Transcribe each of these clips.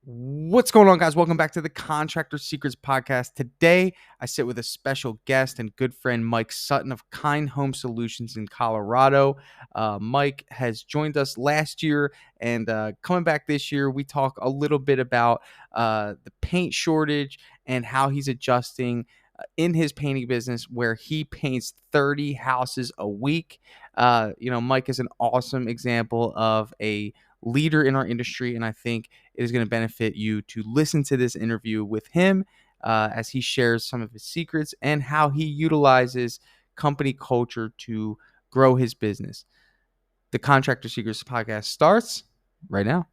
What's going on, guys? Welcome back to the Contractor Secrets Podcast. Today, I sit with a special guest and good friend, Mike Sutton of Kind Home Solutions in Colorado. Mike has joined us last year, and coming back this year, we talk a little bit about the paint shortage and how he's adjusting in his painting business, where he paints 30 houses a week. Mike is an awesome example of a leader in our industry, and I think it is going to benefit you to listen to this interview with him as he shares some of his secrets and how he utilizes company culture to grow his business. The Contractor Secrets Podcast starts right now.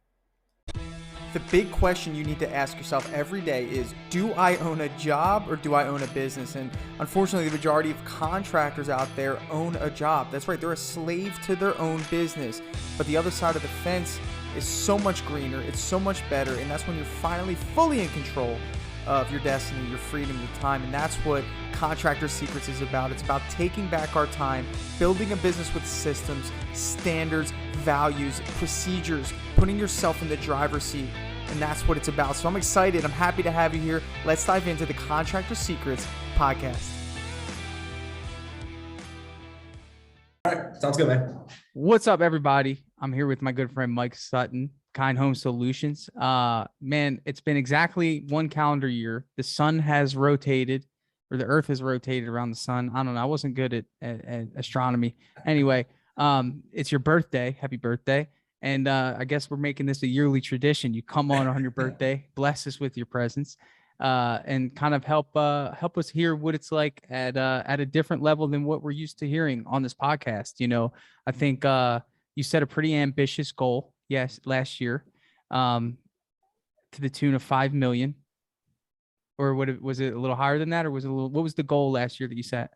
The big question you need to ask yourself every day is, do I own a job or do I own a business? And unfortunately, the majority of contractors out there own a job. That's right, they're a slave to their own business. But the other side of the fence is so much greener, it's so much better, and that's when you're finally fully in control of your destiny, your freedom, your time. And that's what Contractor Secrets is about. It's about taking back our time, building a business with systems, standards, values, procedures, putting yourself in the driver's seat. And that's what it's about. So I'm excited. I'm happy to have you here. Let's dive into the Contractor Secrets Podcast. All right. Sounds good, man. What's up, everybody? I'm here with my good friend, Mike Sutton, Kind Home Solutions. Man, it's been exactly one calendar year. The sun has rotated, or the earth has rotated around the sun. I don't know. I wasn't good at astronomy. Anyway, it's your birthday. Happy birthday. And I guess we're making this a yearly tradition. You come on your birthday, bless us with your presence, and kind of help us hear what it's like at a different level than what we're used to hearing on this podcast. You know, I think you set a pretty ambitious goal, yes, last year, to the tune of 5 million. Or was it a little higher than that, or was it what was the goal last year that you set?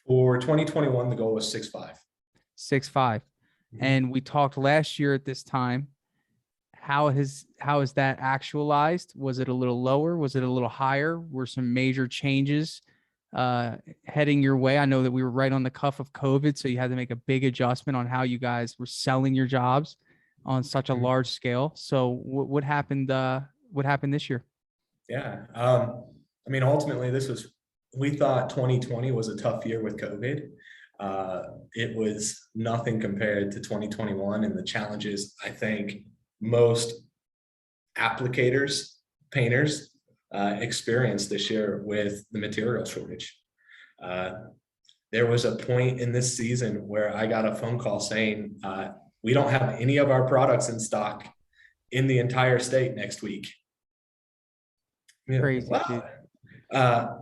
For 2021, the goal was 6.5. 6.5. And we talked last year at this time. How is that actualized? Was it a little lower? Was it a little higher? Were some major changes heading your way? I know that we were right on the cuff of COVID, so you had to make a big adjustment on how you guys were selling your jobs on such a large scale. So what happened? What happened this year? Yeah. Ultimately, we thought 2020 was a tough year with COVID. It was nothing compared to 2021 and the challenges I think most applicators, painters experienced this year with the material shortage. There was a point in this season where I got a phone call saying, we don't have any of our products in stock in the entire state next week. Crazy. Wow.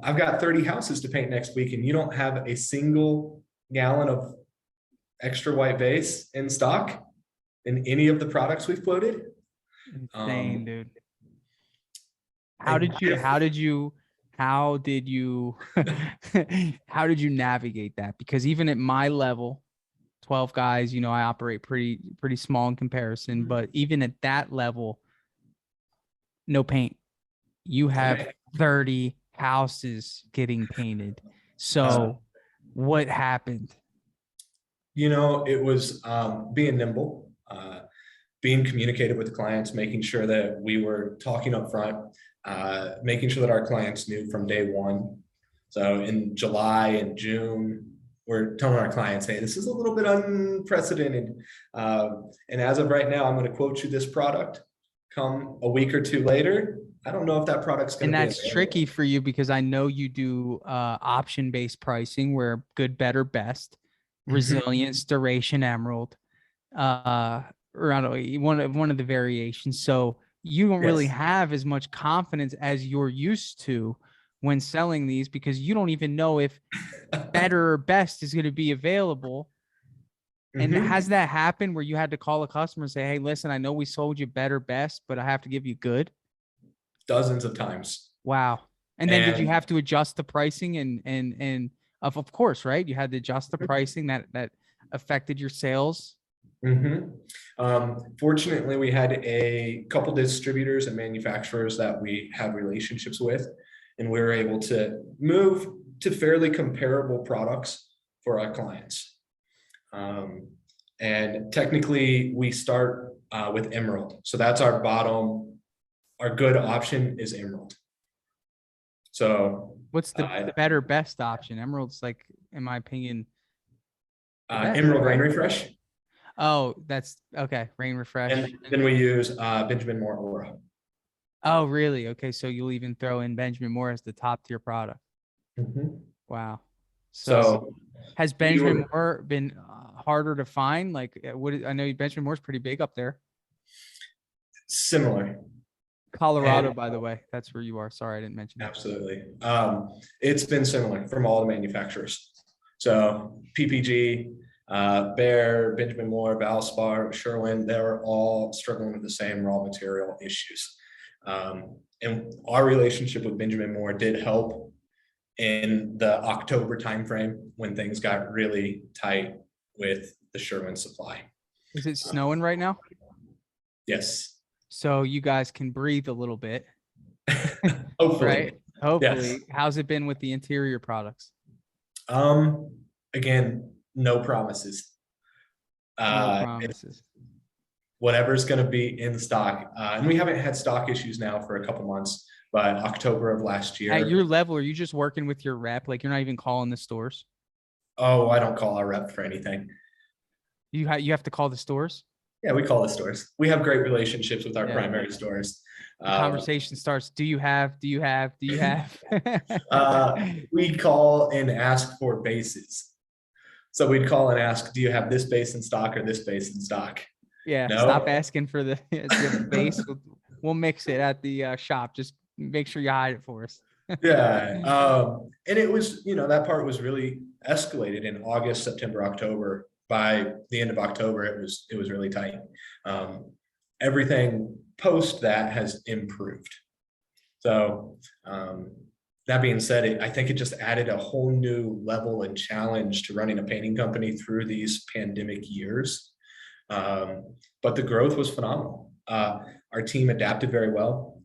I've got 30 houses to paint next week and you don't have a single gallon of extra white base in stock in any of the products we've quoted. Insane, dude. How did you navigate that? Because even at my level, 12 guys, I operate pretty small in comparison, but even at that level, no paint. You have 30 houses getting painted. So what happened? It was being nimble, being communicative with clients, making sure that we were talking up front, making sure that our clients knew from day one. So in July and June, we're telling our clients, hey, this is a little bit unprecedented. And as of right now, I'm going to quote you this product. Come a week or two later, I don't know if that product's going to be available. Tricky for you because I know you do option-based pricing where good, better, best, resilience, duration, emerald, around one of the variations. So you don't really have as much confidence as you're used to when selling these because you don't even know if better or best is going to be available. And has that happened where you had to call a customer and say, hey, listen, I know we sold you better, best, but I have to give you good? Dozens of times. Wow. And then did you have to adjust the pricing and of course, right? You had to adjust the pricing that affected your sales. Fortunately, we had a couple distributors and manufacturers that we have relationships with, and we were able to move to fairly comparable products for our clients. And technically we start with emerald. So that's our bottom our good option is Emerald. So What's the better, best option? Emerald's like, in my opinion, best, Emerald right? Rain Refresh. Oh, that's okay. Rain Refresh. And then we use Benjamin Moore Aura. Oh, really? Okay, so you'll even throw in Benjamin Moore as the top tier product. Mm-hmm. Wow. So has Benjamin Moore been harder to find? Like, I know Benjamin Moore's pretty big up there. Similar. Colorado, by the way, that's where you are. Sorry, I didn't mention that. Absolutely. It's been similar from all the manufacturers. So PPG, Bear, Benjamin Moore, Valspar, Sherwin, they're all struggling with the same raw material issues. And our relationship with Benjamin Moore did help in the October timeframe when things got really tight with the Sherwin supply. Is it snowing right now? Yes. So you guys can breathe a little bit. Hopefully. Right? Hopefully. Yes. How's it been with the interior products? Again, no promises. No promises. Whatever's going to be in stock. And we haven't had stock issues now for a couple months, but October of last year. At your level, are you just working with your rep? Like, you're not even calling the stores? Oh, I don't call our rep for anything. You have to call the stores? Yeah, we call the stores. We have great relationships with our primary stores. The conversation starts. Do you have? We call and ask for bases. So we'd call and ask, do you have this base in stock or this base in stock? Yeah. No? Stop asking for the base. We'll mix it at the shop. Just make sure you hide it for us. Yeah. And it was, that part was really escalated in August, September, October. By the end of October, it was really tight. Everything post that has improved. So that being said, I think it just added a whole new level and challenge to running a painting company through these pandemic years. But the growth was phenomenal. Our team adapted very well.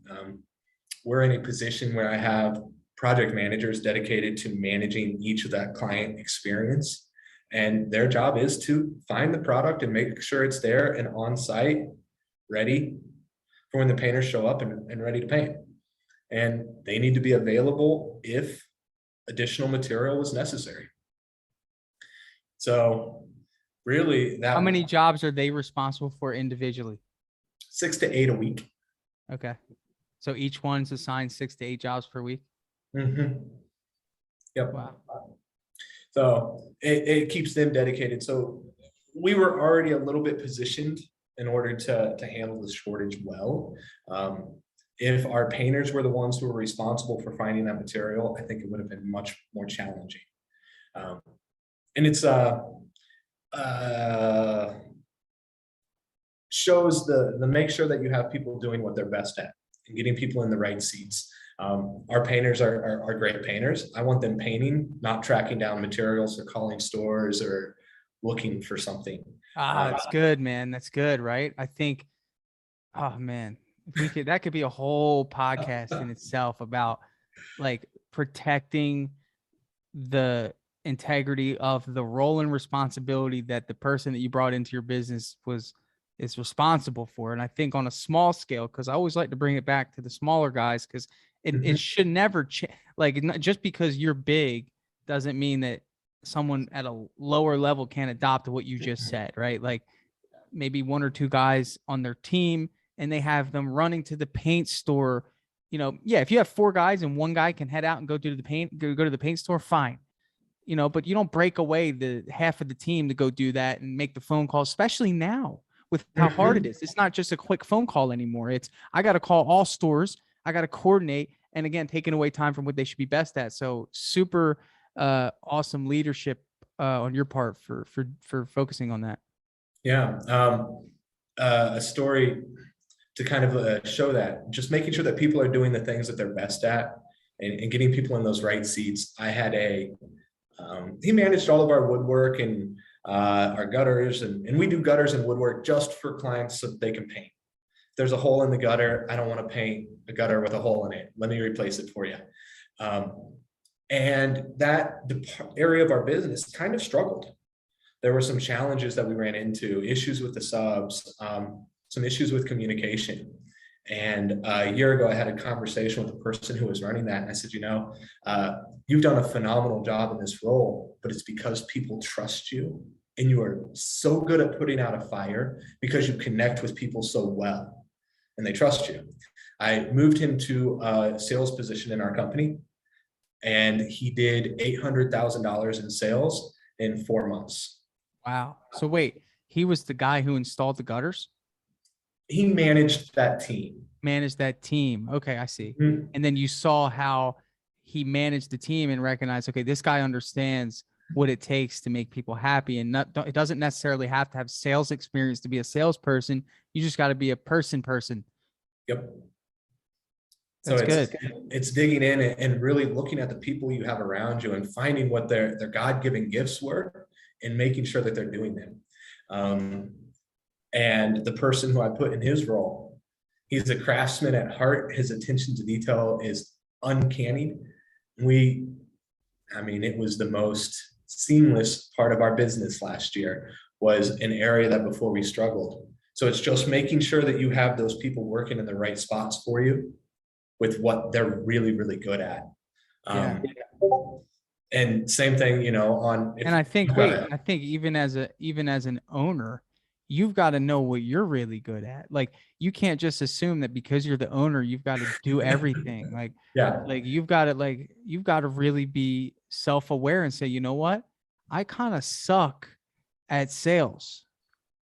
We're in a position where I have project managers dedicated to managing each of that client experience. And their job is to find the product and make sure it's there and on site, ready for when the painters show up and ready to paint. And they need to be available if additional material was necessary. So really, how many jobs are they responsible for individually? 6 to 8 a week. Okay. So each one's assigned 6 to 8 jobs per week? Mm-hmm. Yep. Wow. So it keeps them dedicated. So we were already a little bit positioned in order to handle the shortage well. If our painters were the ones who were responsible for finding that material, I think it would have been much more challenging. And it's shows the make sure that you have people doing what they're best at and getting people in the right seats. Our painters are great painters. I want them painting, not tracking down materials or calling stores or looking for something. That's good, man. That's good, right? I think, oh man, that could be a whole podcast in itself about like protecting the integrity of the role and responsibility that the person that you brought into your business is responsible for. And I think on a small scale, because I always like to bring it back to the smaller guys, because it should never change. Like, just because you're big doesn't mean that someone at a lower level can't adopt what you just said, right? Like maybe 1 or 2 guys on their team and they have them running to the paint store. If you have 4 guys and 1 guy can head out and go to the paint store, fine. But you don't break away the half of the team to go do that and make the phone calls, especially now with how hard it is. It's not just a quick phone call anymore. I got to call all stores. I got to coordinate. And again, taking away time from what they should be best at. So super awesome leadership on your part for focusing on that. Yeah. A story to kind of show that, just making sure that people are doing the things that they're best at and getting people in those right seats. I had he managed all of our woodwork and our gutters, and we do gutters and woodwork just for clients so that they can paint. If there's a hole in the gutter, I don't want to paint a gutter with a hole in it. Let me replace it for you. And that area of our business kind of struggled. There were some challenges that we ran into, issues with the subs, some issues with communication. And a year ago, I had a conversation with the person who was running that. And I said, you've done a phenomenal job in this role, but it's because people trust you. And you are so good at putting out a fire because you connect with people so well and they trust you. I moved him to a sales position in our company, and he did $800,000 in sales in 4 months. Wow. So wait, he was the guy who installed the gutters? He managed that team. Managed that team. Okay, I see. Mhm. And then you saw how he managed the team and recognized, okay, this guy understands what it takes to make people happy. And it doesn't necessarily have to have sales experience to be a salesperson. You just got to be a person. Yep. That's So good. it's digging in and really looking at the people you have around you and finding what their God-given gifts were and making sure that they're doing them. And the person who I put in his role, he's a craftsman at heart. His attention to detail is uncanny. It was the most seamless part of our business last year, was an area that before we struggled. So it's just making sure that you have those people working in the right spots for you with what they're really, really good at. And same thing, And I think, I think even as an owner, you've got to know what you're really good at. Like, you can't just assume that because you're the owner, you've got to do everything. You've got to really be self-aware and say, you know what? I kind of suck at sales.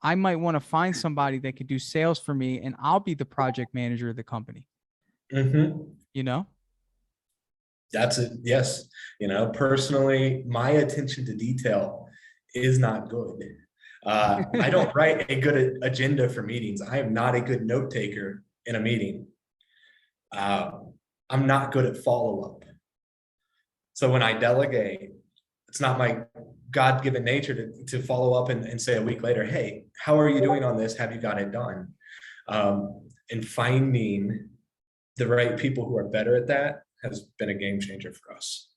I might want to find somebody that could do sales for me, and I'll be the project manager of the company. Mm-hmm. That's it. Yes. Personally, my attention to detail is not good. I don't write a good agenda for meetings. I am not a good note taker in a meeting. I'm not good at follow-up. So when I delegate, it's not my God-given nature to follow up and say a week later, hey, how are you doing on this? Have you got it done? And finding the right people who are better at that has been a game changer for us.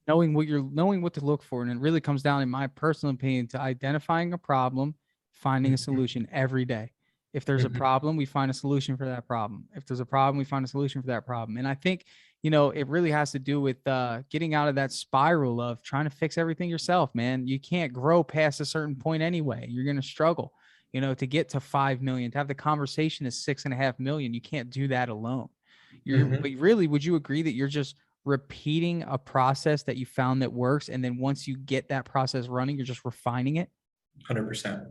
Knowing what to look for. And it really comes down, in my personal opinion, to identifying a problem, finding a solution every day. If there's a problem, we find a solution for that problem. If there's a problem, we find a solution for that problem. And I think, it really has to do with getting out of that spiral of trying to fix everything yourself, man. You can't grow past a certain point anyway. You're going to struggle, to get to 5 million, to have the conversation is 6.5 million. You can't do that alone. But really, would you agree that you're just repeating a process that you found that works, and then once you get that process running, you're just refining it? 100%.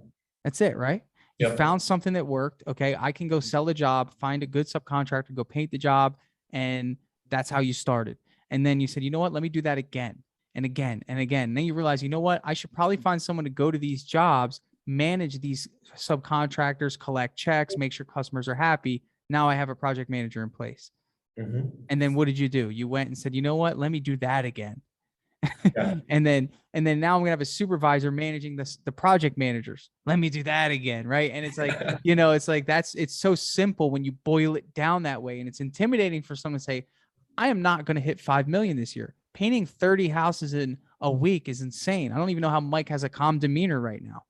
That's it, right? You found something that worked. Okay, I can go sell a job, find a good subcontractor, go paint the job, and that's how you started. And then you said, you know what? Let me do that again and again and again. And then you realize, you know what? I should probably find someone to go to these jobs, manage these subcontractors, collect checks, make sure customers are happy. Now I have a project manager in place. And then what did you do? You went and said, you know what? Let me do that again. and then now I'm gonna have a supervisor managing the project managers. Let me do that again, right? And it's like, it's so simple when you boil it down that way. And it's intimidating for someone to say, I am not going to hit 5 million this year. Painting 30 houses in a week is insane. I don't even know how Mike has a calm demeanor right now.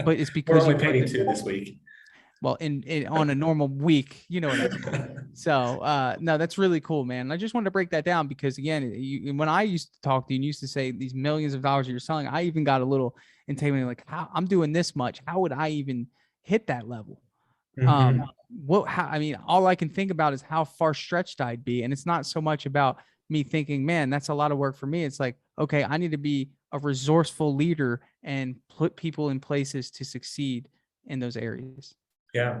But it's because we're only painting 2 this week. Well, on a normal week, you know what I mean. So, no, that's really cool, man. I just wanted to break that down because, again, when I used to talk to you and used to say these millions of dollars that you're selling, I even got a little intimidated, like, how I'm doing this much. How would I even hit that level? All I can think about is how far stretched I'd be. And it's not so much about me thinking, man, that's a lot of work for me. It's like, okay, I need to be a resourceful leader and put people in places to succeed in those areas. Yeah.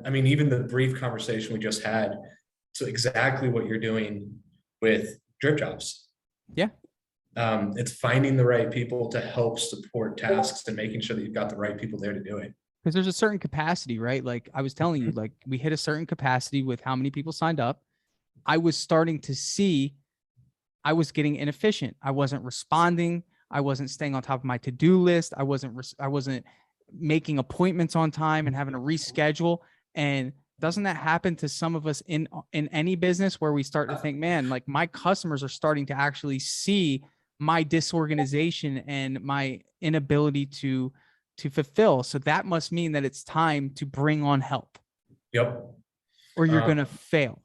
Even the brief conversation we just had, so exactly what you're doing with Dripjobs. Yeah. It's finding the right people to help support tasks and making sure that you've got the right people there to do it. Because there's a certain capacity, right? Like I was telling you, like we hit a certain capacity with how many people signed up. I was starting to see I was getting inefficient. I wasn't responding. I wasn't staying on top of my to-do list. I wasn't making appointments on time and having to reschedule. And doesn't that happen to some of us in any business where we start to think, man, like my customers are starting to actually see my disorganization and my inability to fulfill. So that must mean that it's time to bring on help. Yep. or you're Um, going to fail.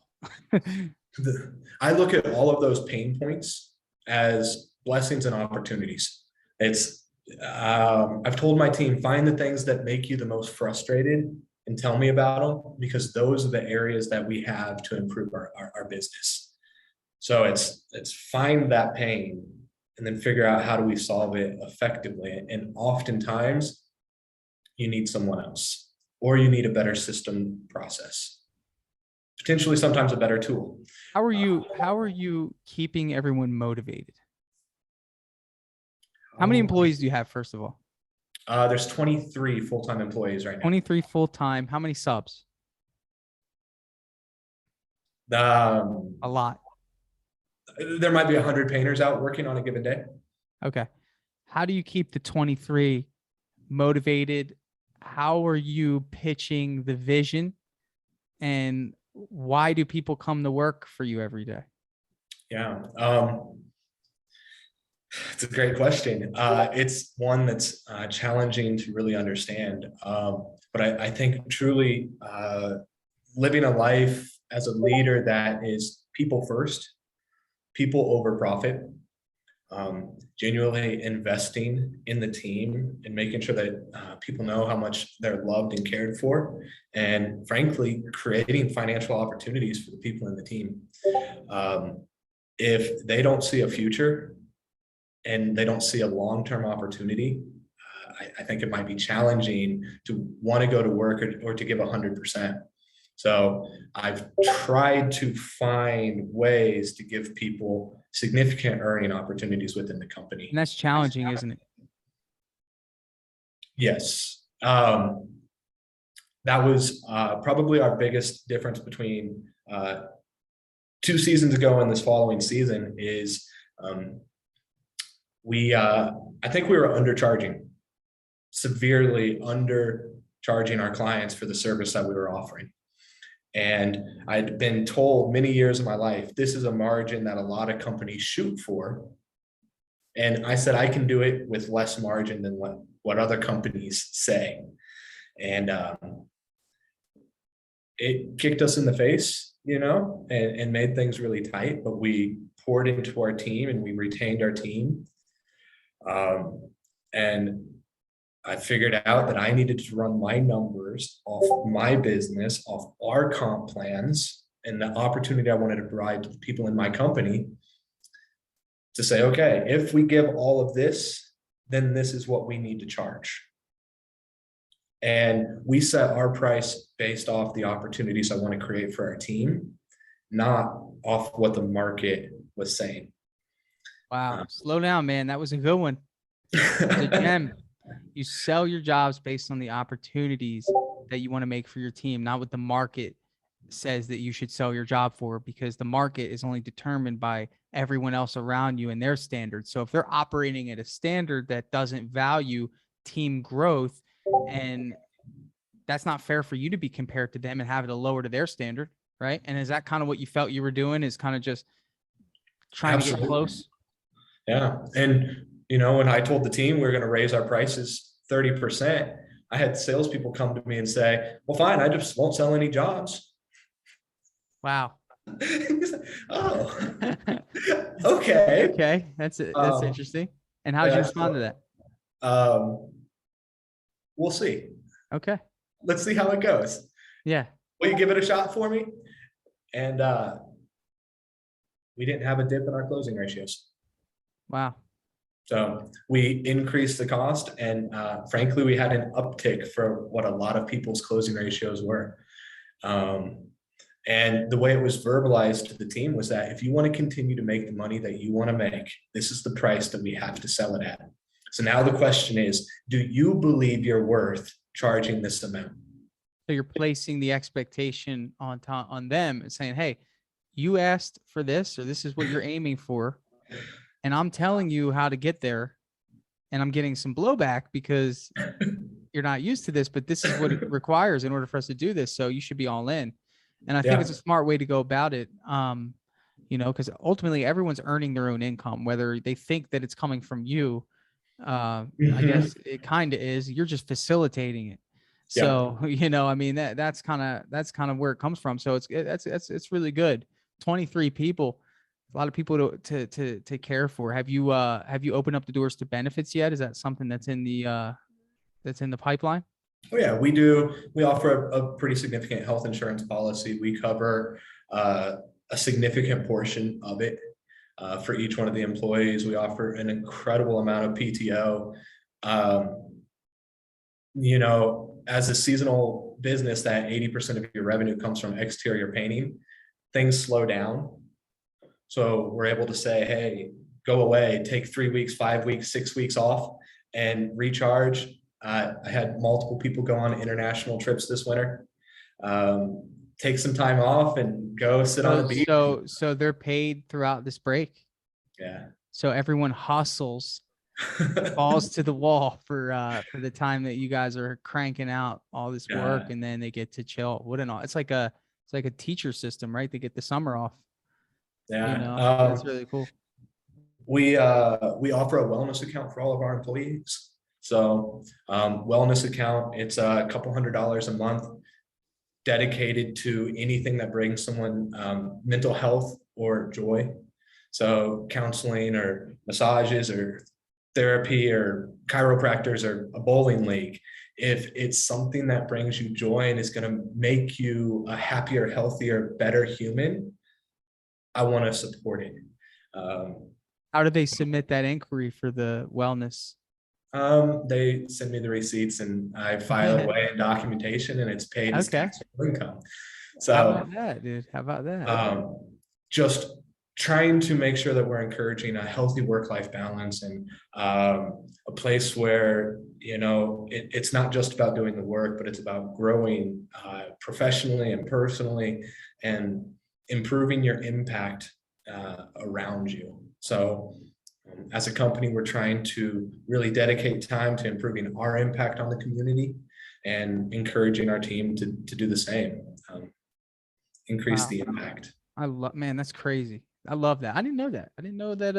I look at all of those pain points as blessings and opportunities. It's I've told my team, find the things that make you the most frustrated and tell me about them, because those are the areas that we have to improve our business. So it's find that pain and then figure out how do we solve it effectively. And oftentimes you need someone else, or you need a better system process, potentially sometimes a better tool. How are you keeping everyone motivated? How many employees do you have, first of all? There's 23 full-time employees right now. 23 full-time. How many subs? A lot. There might be 100 painters out working on a given day. Okay. How do you keep the 23 motivated? How are you pitching the vision? And why do people come to work for you every day? Yeah. It's a great question. It's one that's challenging to really understand. But I think truly living a life as a leader that is people first, people over profit, genuinely investing in the team and making sure that people know how much they're loved and cared for, and frankly, creating financial opportunities for the people in the team. If they don't see a future and they don't see a long-term opportunity, I think it might be challenging to want to go to work or to give 100%. So I've tried to find ways to give people significant earning opportunities within the company. And that's challenging, isn't it? Yes. That was probably our biggest difference between 2 seasons ago and this following season is I think we were undercharging, severely undercharging our clients for the service that we were offering. And I'd been told many years of my life, this is a margin that a lot of companies shoot for. And I said, I can do it with less margin than what other companies say. And it kicked us in the face, and made things really tight, but we poured into our team and we retained our team. And I figured out that I needed to run my numbers off my business, off our comp plans, and the opportunity I wanted to provide to the people in my company to say, okay, if we give all of this, then this is what we need to charge. And we set our price based off the opportunities I want to create for our team, not off what the market was saying. Wow. Slow down, man. That was a good one. That was a gem. You sell your jobs based on the opportunities that you want to make for your team, not what the market says that you should sell your job for, because the market is only determined by everyone else around you and their standards. So if they're operating at a standard that doesn't value team growth, and that's not fair for you to be compared to them and have it a lower to their standard, right? And is that kind of what you felt you were doing, is kind of just trying to get close? Yeah. And when I told the team we were going to raise our prices 30%, I had salespeople come to me and say, well, fine, I just won't sell any jobs. Wow. Oh, okay. Okay. That's interesting. And how did you respond to that? We'll see. Okay. Let's see how it goes. Yeah. Will you give it a shot for me? And we didn't have a dip in our closing ratios. Wow. So we increased the cost, and frankly, we had an uptick for what a lot of people's closing ratios were. And the way it was verbalized to the team was that if you want to continue to make the money that you want to make, this is the price that we have to sell it at. So now the question is, do you believe you're worth charging this amount? So you're placing the expectation on them and saying, hey, you asked for this, or this is what you're aiming for, and I'm telling you how to get there, and I'm getting some blowback because you're not used to this, but this is what it requires in order for us to do this. So you should be all in. And I think it's a smart way to go about it. Because ultimately everyone's earning their own income, whether they think that it's coming from you. I guess it kind of is. You're just facilitating it. So, I mean, that's kind of where it comes from. So it's really good. 23 people, a lot of people to care for. Have you opened up the doors to benefits yet? Is that something that's in the pipeline? Oh yeah, we do. We offer a pretty significant health insurance policy. We cover a significant portion of it for each one of the employees. We offer an incredible amount of PTO. As a seasonal business, that 80% of your revenue comes from exterior painting, things slow down. So we're able to say, hey, go away, take 3 weeks, 5 weeks, 6 weeks off and recharge. I had multiple people go on international trips this winter. Take some time off and go sit on the beach. So they're paid throughout this break. Yeah. So everyone hustles, falls to the wall for the time that you guys are cranking out all this work, and then they get to chill. It's like a teacher system, right? They get the summer off. Yeah. That's really cool. We offer a wellness account for all of our employees. So wellness account, it's a couple $100s a month dedicated to anything that brings someone mental health or joy. So counseling or massages or therapy or chiropractors or a bowling league. If it's something that brings you joy and is going to make you a happier, healthier, better human, I want to support it. How do they submit that inquiry for the wellness? They send me the receipts and I file it away in documentation, and it's paid as taxable income. So how about that, dude? How about that? Just trying to make sure that we're encouraging a healthy work-life balance and a place where, it's not just about doing the work, but it's about growing professionally and personally and improving your impact around you. So as a company, we're trying to really dedicate time to improving our impact on the community and encouraging our team to do the same, increase the impact. Man, that's crazy. I love that. I didn't know that. I didn't know that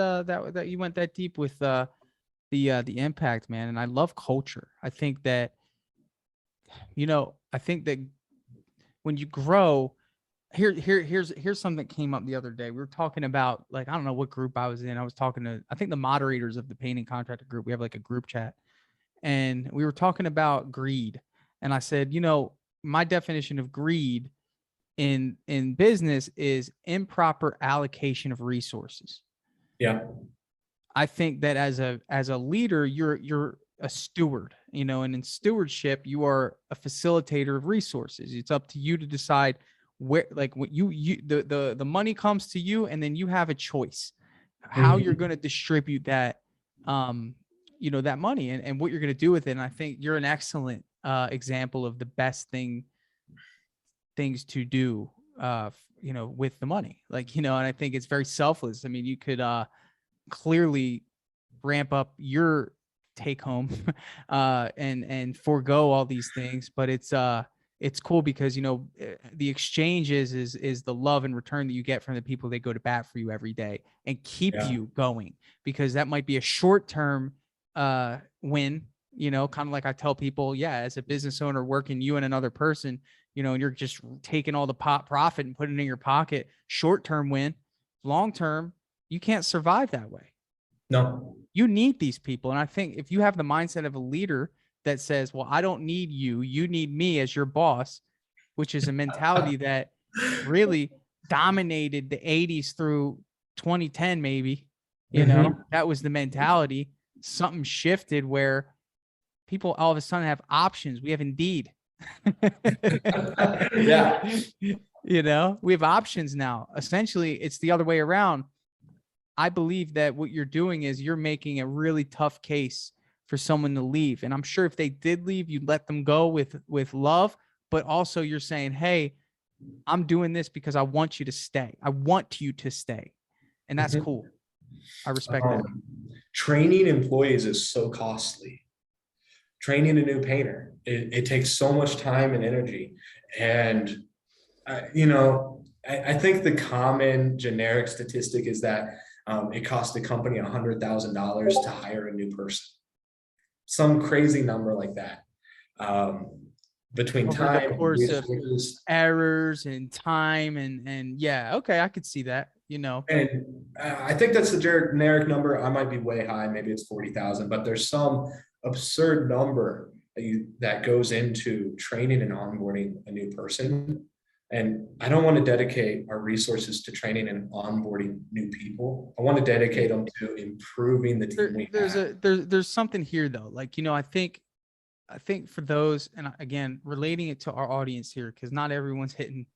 that you went that deep with the impact, man. And I love culture. I think that when you grow, here's something that came up the other day. We were talking about, like, I don't know what group I was in. I was talking to, I think, the moderators of the painting contractor group. We have like a group chat, and we were talking about greed. And I said, my definition of greed in business is improper allocation of resources. Yeah. I think that as a leader, you're a steward, and in stewardship, you are a facilitator of resources. It's up to you to decide where, like, what the money comes to you, and then you have a choice how you're going to distribute that, that money and what you're going to do with it. And I think you're an excellent example of the best things to do, with the money, and I think it's very selfless. I mean, you could clearly ramp up your take home and forego all these things, but it's cool because the exchange is the love and return that you get from the people that go to bat for you every day and keep you going, because that might be a short-term win, kind of like I tell people, as a business owner working you and another person, and you're just taking all the profit and putting it in your pocket. Short-term win, long-term, you can't survive that way. No, you need these people. And I think if you have the mindset of a leader that says, well, I don't need you, you need me as your boss, which is a mentality that really dominated the 80s through 2010, maybe, that was the mentality. Something shifted where people all of a sudden have options. We have Indeed. Yeah. We have options now. Essentially, it's the other way around. I believe that what you're doing is you're making a really tough case for someone to leave. And I'm sure if they did leave, you'd let them go with love, but also you're saying, hey, I'm doing this because I want you to stay. I want you to stay. And that's cool. I respect that. Training employees is so costly. Training a new painter, it takes so much time and energy. And, I think the common generic statistic is that it costs the company $100,000 to hire a new person. Some crazy number like that. between over the time and course of resources. errors and time and yeah, okay, I could see that, And I think that's the generic number. I might be way high. Maybe it's 40,000, but there's some absurd number that goes into training and onboarding a new person. And I don't want to dedicate our resources to training and onboarding new people. I want to dedicate them to improving the team we have. there's something here though. Like, I think for those, and again, relating it to our audience here, because not everyone's hitting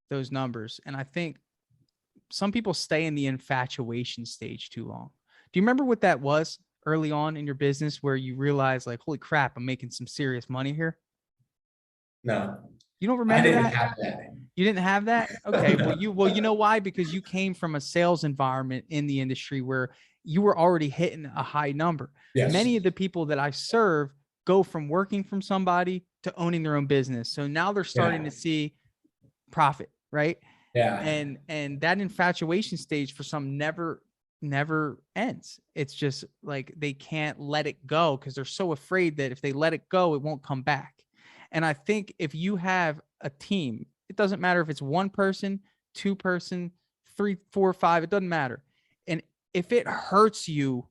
those numbers. And I think some people stay in the infatuation stage too long. Do you remember what that was early on in your business where you realized like, holy crap, I'm making some serious money here? No, You don't I remember didn't that? have that. You didn't have that? Okay. Well, you know why? Because you came from a sales environment in the industry where you were already hitting a high number. Yes. Many of the people that I serve go from working from somebody to owning their own business. So now they're starting to see profit, right? Yeah. And that infatuation stage for some never ends. It's just like they can't let it go because they're so afraid that if they let it go, it won't come back. And I think if you have a team, it doesn't matter if it's one person, two person, 3, 4, 5, it doesn't matter. And if it hurts you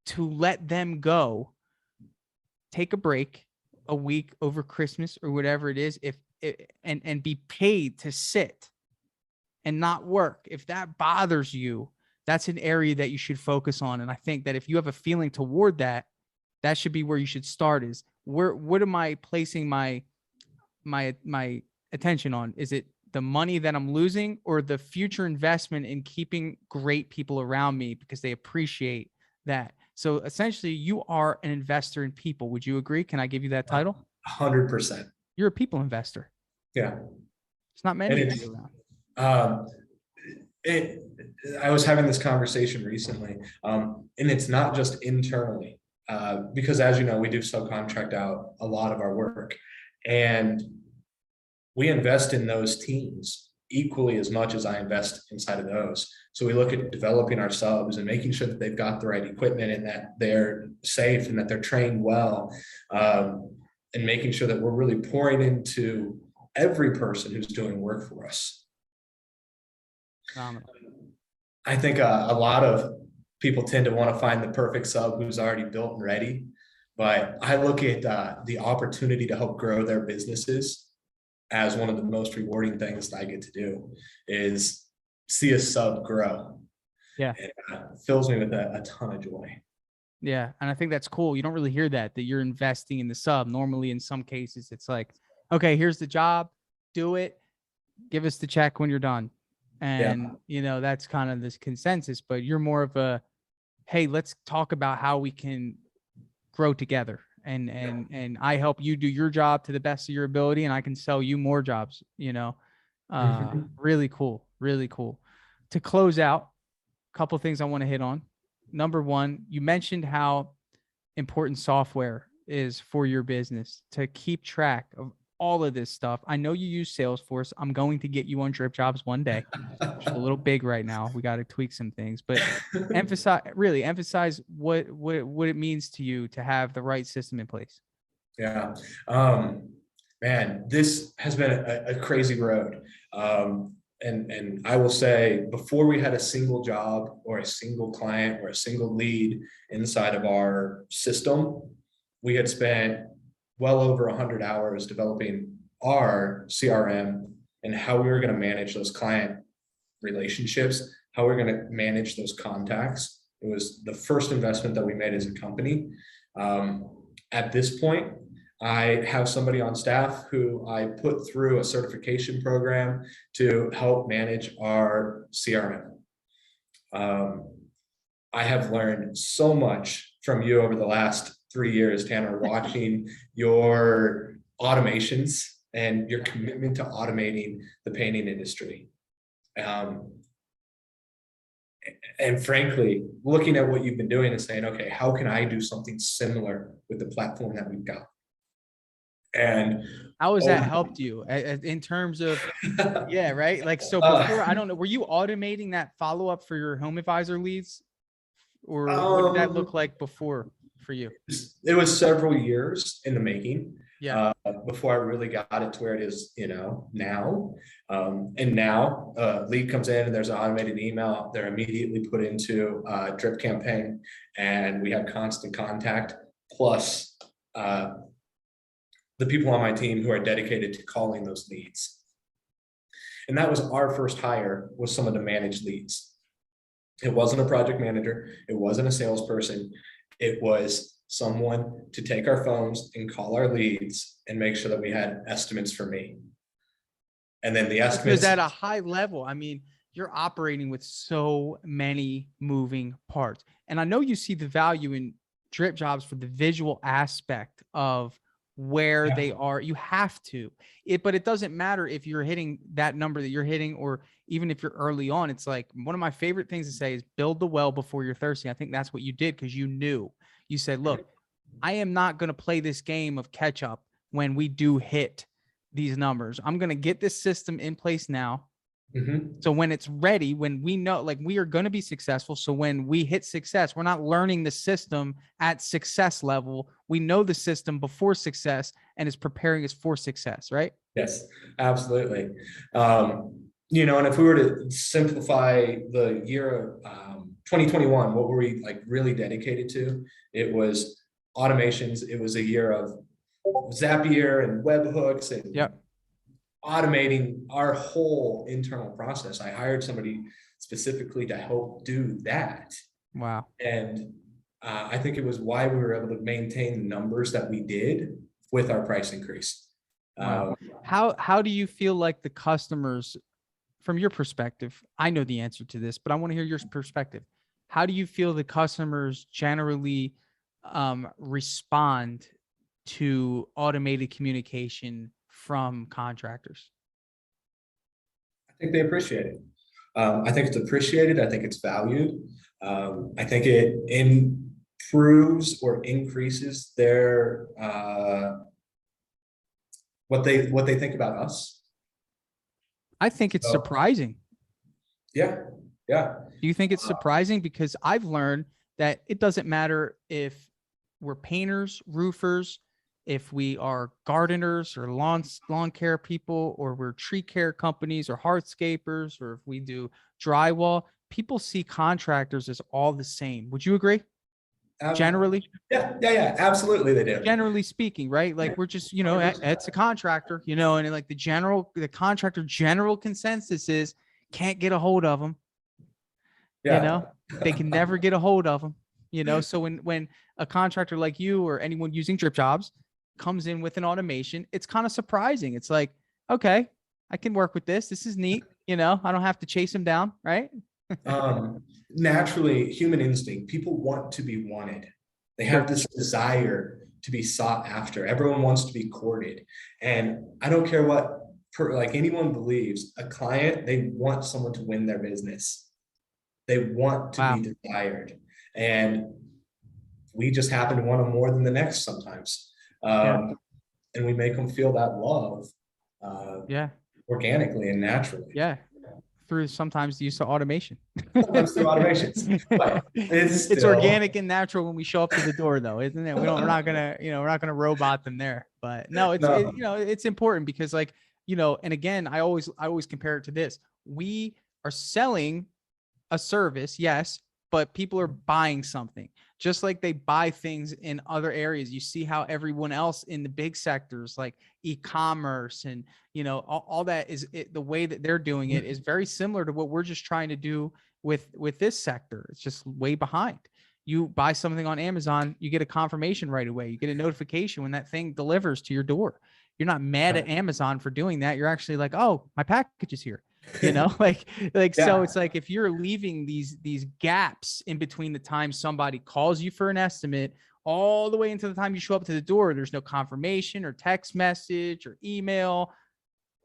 to let them go, take a break, a week over Christmas or whatever it is, and be paid to sit and not work. If that bothers you, that's an area that you should focus on. And I think that if you have a feeling toward that, that should be where you should start. Is what am I placing my attention on? Is it the money that I'm losing or the future investment in keeping great people around me because they appreciate that? So essentially you are an investor in people. Would you agree? Can I give you that title? 100%. You're a people investor. Yeah. It's not many of you around. I was having this conversation recently, and it's not just internally, because as you know, we do subcontract out a lot of our work, and we invest in those teams equally as much as I invest inside of those. So we look at developing our subs and making sure that they've got the right equipment and that they're safe and that they're trained well, and making sure that we're really pouring into every person who's doing work for us. I think a lot of people tend to want to find the perfect sub who's already built and ready, but I look at the opportunity to help grow their businesses as one of the most rewarding things that I get to do is see a sub grow. Yeah. It fills me with a ton of joy. Yeah. And I think that's cool. You don't really hear that you're investing in the sub. Normally in some cases, it's like, okay, here's the job, do it, give us the check when you're done. And, that's kind of this consensus, but you're more of a, hey, let's talk about how we can grow together. And I help you do your job to the best of your ability, and I can sell you more jobs, Really cool. Really cool. To close out, a couple of things I want to hit on. Number one, you mentioned how important software is for your business to keep track of all of this stuff. I know you use Salesforce. I'm going to get you on Dripjobs one day. It's a little big right now. We got to tweak some things, but emphasize what it means to you to have the right system in place. Yeah. Man, this has been a crazy road. And I will say, before we had a single job or a single client or a single lead inside of our system, we had spent well over 100 hours developing our CRM and how we were going to manage those client relationships, how we're going to manage those contacts. It was the first investment that we made as a company. At this point, I have somebody on staff who I put through a certification program to help manage our CRM. I have learned so much from you over the last 3 years, Tanner, watching your automations and your commitment to automating the painting industry. And frankly, looking at what you've been doing and saying, okay, how can I do something similar with the platform that we've got? And how has that helped you in terms of, yeah, right? Like, so before, I don't know, were you automating that follow-up for your home advisor leads? Or what did that look like before for you? It was several years in the making. Yeah. Before I really got it to where it is, now. And now lead comes in and there's an automated email. They're immediately put into a drip campaign and we have constant contact. Plus the people on my team who are dedicated to calling those leads. And that was our first hire, was someone to manage leads. It wasn't a project manager. It wasn't a salesperson. It was someone to take our phones and call our leads and make sure that we had estimates for me. And then the estimates. Because at a high level, I mean, you're operating with so many moving parts. And I know you see the value in Dripjobs for the visual aspect of where they are. You have to. But it doesn't matter if you're hitting that number that you're hitting, or even if you're early on. It's like, one of my favorite things to say is build the well before you're thirsty. I think that's what you did, because you knew. You said, look, I am not going to play this game of catch up when we do hit these numbers. I'm going to get this system in place now. So when it's ready, when we know, like, we are going to be successful. So when we hit success, we're not learning the system at success level. We know the system before success and is preparing us for success, right? Yes, absolutely. And if we were to simplify the year of 2021, what were we like really dedicated to? It was automations. It was a year of Zapier and webhooks and automating our whole internal process. I hired somebody specifically to help do that. Wow. And I think it was why we were able to maintain the numbers that we did with our price increase. Wow. How do you feel like the customers, from your perspective? I know the answer to this, but I want to hear your perspective. How do you feel the customers generally respond to automated communication from contractors? I think they appreciate it. I think it's appreciated. I think it's valued. I think it improves or increases their what they think about us. I think it's surprising. Yeah. Do you think it's surprising? Because I've learned that it doesn't matter if we're painters, roofers, if we are gardeners or lawn care people, or we're tree care companies or hardscapers, or if we do drywall, people see contractors as all the same. Would you agree? Generally? Yeah, absolutely they do. Generally speaking, right? Like, we're just, it's a contractor, and like the contractor general consensus is can't get a hold of them. They can never get a hold of them. So when a contractor like you or anyone using Dripjobs comes in with an automation, it's kind of surprising. It's like, okay, I can work with this. This is neat. I don't have to chase them down, right? Naturally, human instinct, people want to be wanted. They have this desire to be sought after. Everyone wants to be courted. And I don't care what anyone believes, a client, they want someone to win their business. They want to be desired. And we just happen to want them more than the next sometimes. And we make them feel that love organically and naturally. Yeah. Through sometimes the use of automation. Sometimes through automations. But it's organic and natural when we show up to the door, though, isn't it? We're not gonna robot them there. But no, it's important because, like, and again, I always compare it to this. We are selling a service, yes, but people are buying something. Just like they buy things in other areas. You see how everyone else in the big sectors like e-commerce and, all that the way that they're doing it is very similar to what we're just trying to do with this sector. It's just way behind. You buy something on Amazon, you get a confirmation right away. You get a notification when that thing delivers to your door. You're not mad at Amazon for doing that. You're actually like, oh, my package is here. So it's like, if you're leaving these gaps in between the time somebody calls you for an estimate all the way into the time you show up to the door, there's no confirmation or text message or email.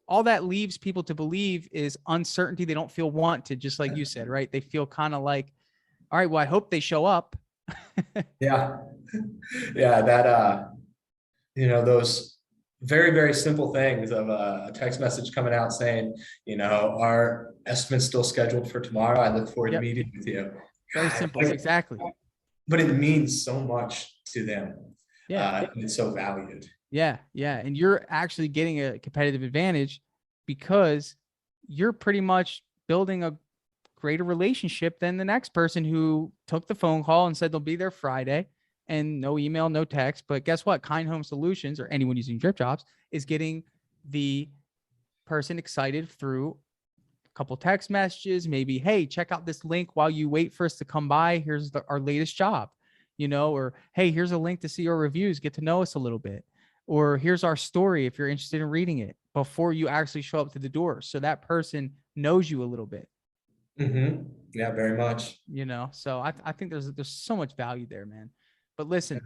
All that leaves people to believe is uncertainty. They don't feel wanted, just like you said, right? They feel kind of like, all right, well, I hope they show up. That those very, very simple things of a text message coming out saying, our estimate's still scheduled for tomorrow. I look forward to meeting with you. Very simple. Exactly. But it means so much to them. Yeah. It's so valued. Yeah. Yeah. And you're actually getting a competitive advantage because you're pretty much building a greater relationship than the next person who took the phone call and said they'll be there Friday and no email, no text. But guess what? Kind Home Solutions, or anyone using Dripjobs, is getting the person excited through a couple text messages, maybe, hey, check out this link while you wait for us to come by. Here's our latest job, or hey, here's a link to see our reviews, get to know us a little bit. Or here's our story if you're interested in reading it before you actually show up to the door. So that person knows you a little bit. Yeah, very much. So I think there's so much value there, man. But listen,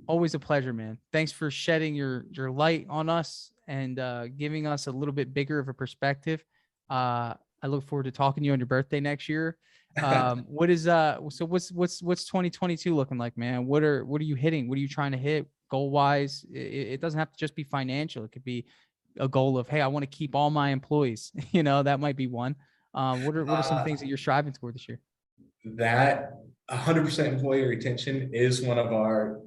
always a pleasure, man. Thanks for shedding your light on us and giving us a little bit bigger of a perspective. I look forward to talking to you on your birthday next year. What's 2022 looking like, man? What are you hitting? What are you trying to hit goal wise? It doesn't have to just be financial. It could be a goal of, hey, I want to keep all my employees. That might be one. What are some things that you're striving toward this year? That 100% employee retention is one of our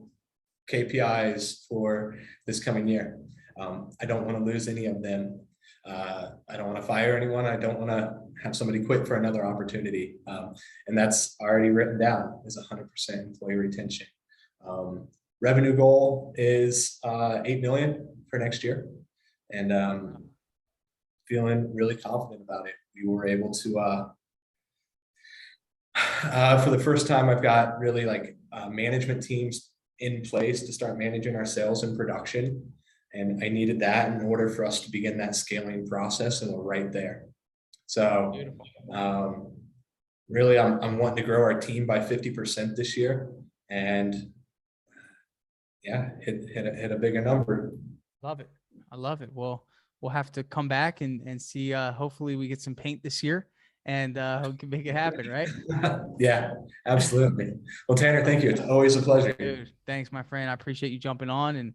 KPIs for this coming year. I don't want to lose any of them. I don't want to fire anyone. I don't want to have somebody quit for another opportunity. And that's already written down as 100% employee retention. Revenue goal is 8 million for next year. And feeling really confident about it. We were able to, for the first time, I've got really management teams in place to start managing our sales and production. And I needed that in order for us to begin that scaling process. And we're right there. So really, I'm wanting to grow our team by 50% this year. And yeah, hit a bigger number. Love it. I love it. Well, we'll have to come back and see. Hopefully we get some paint this year and we can make it happen, right? Yeah, absolutely. Well, Tanner, thank you. It's always a pleasure. Dude, thanks, my friend. I appreciate you jumping on, and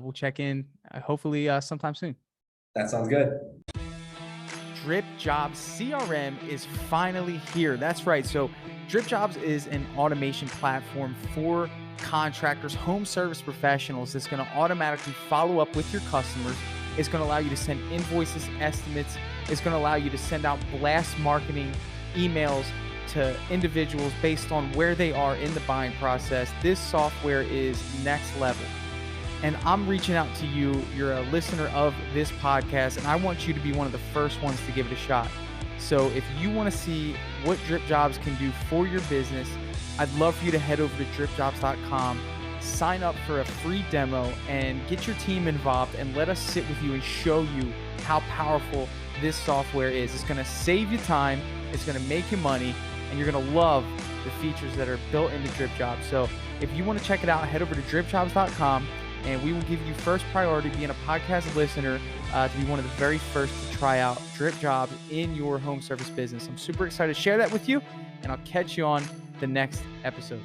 we'll check in hopefully sometime soon. That sounds good. Dripjobs CRM is finally here. That's right. So Dripjobs is an automation platform for contractors, home service professionals that's going to automatically follow up with your customers. It's going to allow you to send invoices, estimates. It's going to allow you to send out blast marketing emails to individuals based on where they are in the buying process. This software is next level. And I'm reaching out to you. You're a listener of this podcast, and I want you to be one of the first ones to give it a shot. So if you want to see what Dripjobs can do for your business, I'd love for you to head over to dripjobs.com, sign up for a free demo, and get your team involved, and let us sit with you and show you how powerful this software is. It's going to save you time, it's going to make you money, and you're going to love the features that are built into Dripjobs. So if you want to check it out, head over to dripjobs.com, and we will give you first priority being a podcast listener to be one of the very first to try out Dripjobs in your home service business. I'm super excited to share that with you, and I'll catch you on the next episode.